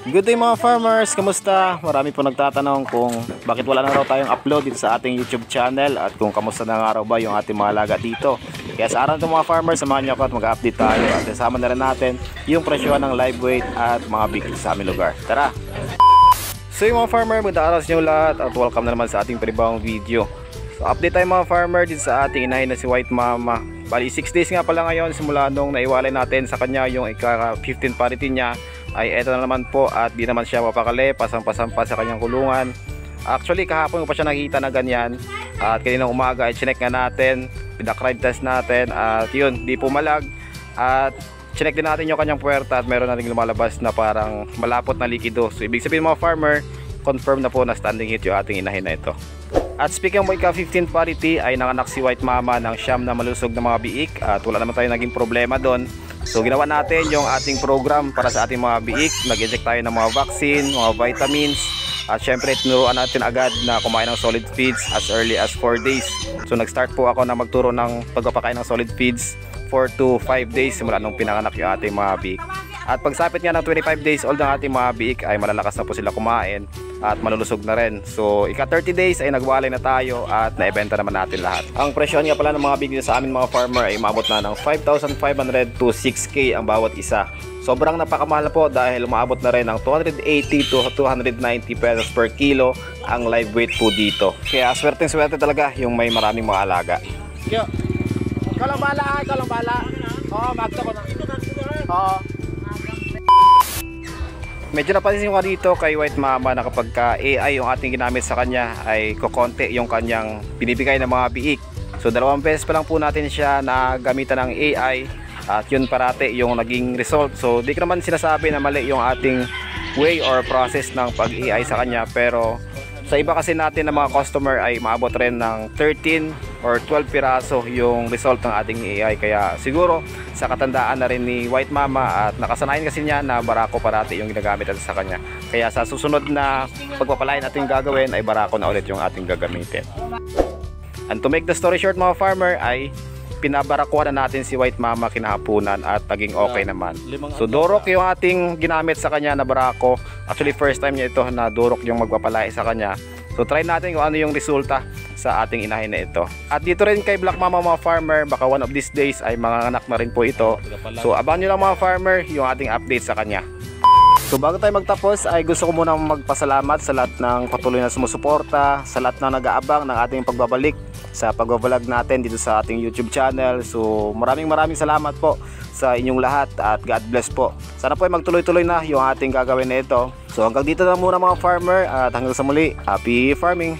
Good day mga farmers, kamusta? Marami po nagtatanong kung bakit wala na raw tayong upload dito sa ating YouTube channel at kung kamusta na nga raw ba yung ating mga alaga dito. Kaya sa araw ng mga farmers, samahan niyo ako at mag-update tayo at kasama na rin natin yung presyo ng live weight at mga big sa aming lugar. Tara! So yung mga farmer, magandang araw sa inyo lahat at welcome na naman sa ating panibagong video. So update tayo mga farmer dito sa ating inahin na si White Mama. Bali 6 days nga pala ngayon simula nung naiwalay natin sa kanya yung ika-15 parity niya. Ay eto na naman po at di naman siya mapakali, pasampa-sampa sa kanyang kulungan. Actually kahapon ko pa siya nakita na ganyan at kaninang umaga ay chinek nga natin, pinak-ride test natin at yun, di pumalag. At chinek din natin yung kanyang puwerta at meron na rin lumalabas na parang malapot na likido. So ibig sabihin mga farmer, confirm na po na standing heat yung ating inahin na ito. At speaking of ika-15 parity ay nanganak si White Mama ng siyam na malusog na mga biik at wala naman tayo naging problema doon. So ginawa natin yung ating program para sa ating mga biik. Nag-inject tayo ng mga vaccine, mga vitamins. At syempre tinuruan natin agad na kumain ng solid feeds as early as 4 days. So nag-start po ako na magturo ng pagpapakain ng solid feeds 4 to 5 days simula nung pinanganak yung ating mga biik. At pagsapit nga ng 25 days old ang ating mga biik ay malalakas na po sila kumain at malulusog na rin. So ika 30 days ay nagwalay na tayo at naibenta naman natin lahat. Ang presyon nga pala ng mga biik sa amin mga farmer ay umabot na ng 5,500 to 6K ang bawat isa. Sobrang napakamahal po dahil umabot na rin ng 280 to 290 pesos per kilo ang live weight po dito. Kaya swerte talaga yung may maraming mga alaga. Yo. Ikaw lang bala. Oo, magto ko na. Oo. Medyo napansin ko dito kay White Mama na kapag AI yung ating ginamit sa kanya ay kukonti yung kanyang binibigay ng mga biik. So 2 beses pa lang po natin siya na gamitan ng AI at yun parati yung naging result. So di ko naman sinasabi na mali yung ating way or process ng pag-AI sa kanya, pero sa iba kasi natin na mga customer ay maabot rin ng 13 or 12 piraso yung result ng ating AI. Kaya siguro sa katandaan na rin ni White Mama at nakasanayan kasi niya na barako parati yung ginagamit natin sa kanya. Kaya sa susunod na pagpapalain natin gagawin ay barako na ulit yung ating gagamitin. And to make the story short mga farmer ay pinabarakuan na natin si White Mama kinahaponan at naging okay naman. So durok yung ating ginamit sa kanya na barako. Actually first time niya ito na durok yung magpapalay sa kanya. So try natin kung ano yung resulta sa ating inahin na ito. At dito rin kay Black Mama mga farmer, baka one of these days ay manganganak na rin po ito. So abangan nyo lang mga farmer yung ating update sa kanya. So bago tayo magtapos ay gusto ko munang magpasalamat sa lahat ng patuloy na sumusuporta, sa lahat ng nag-aabang ng ating pagbabalik sa pagbablog natin dito sa ating YouTube channel. So maraming salamat po sa inyong lahat at God bless po. Sana po ay magtuloy-tuloy na yung ating gagawin na ito. So hanggang dito na muna mga farmer at hanggang sa muli, happy farming!